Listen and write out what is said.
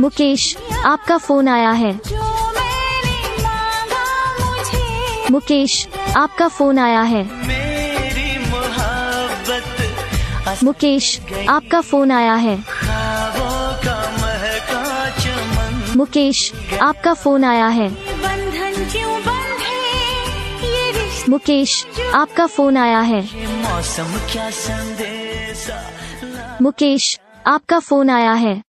मुकेश, आपका फोन आया है। मुकेश, आपका फोन आया है। मुकेश, आपका फोन आया है। मुकेश, आपका फोन आया है। मुकेश, आपका फोन आया है। मुकेश, आपका फोन आया है।